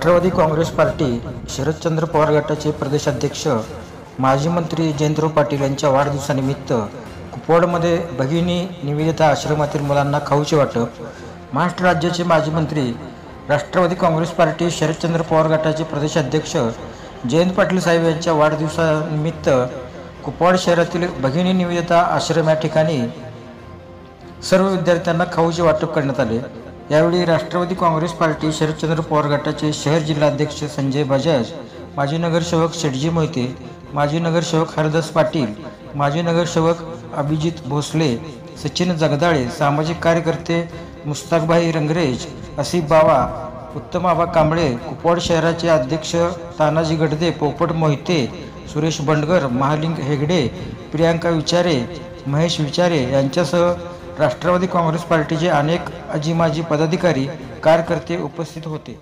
Rashtrawadi Congress party Sharadchandra Pawar गटाचे प्रदेशाध्यक्ष माजी मंत्री जयंतराव पाटील यांच्या वाढदिवसानिमित्त कुपवाडमध्ये भगिनी निवेदिता आश्रमातील मुलांना खाऊचे वाटप। महाराष्ट्र राज्याचे माजी मंत्री राष्ट्रवादी काँग्रेस पार्टी शरदचंद्र पवार गटाचे प्रदेशाध्यक्ष जयंत पाटील साहेब यांच्या वाढदिवसानिमित्त कुपवाड शहरातील भगिनी निवेदिता आश्रम या ठिकाणी सर्व विद्यार्थ्यांना खाऊचे वाटप करण्यात आले। यावेळी राष्ट्रवादी काँग्रेस पार्टी शरदचंद्र पवार गटाचे शहर जिल्हाध्यक्ष संजय बजाज, माजी नगरसेवक शेटजी मोहिते, माजी नगरसेवक हरदास पाटील, माजी नगरसेवक अभिजित भोसले, सचिन जगदाळे, सामाजिक कार्यकर्ते मुस्ताकभाई रंगरेज, आसिफ बावा, उत्तम आबा कांबळे, कुपवाड शहराचे अध्यक्ष तानाजी गडदे, पोपट मोहिते, सुरेश बंडगर, महालिंग हेगडे, प्रियांका विचारे, महेश विचारे यांच्यासह राष्ट्रवादी काँग्रेस पार्टीचे अनेक आजी माजी पदाधिकारी कार्यकर्ते उपस्थित होते।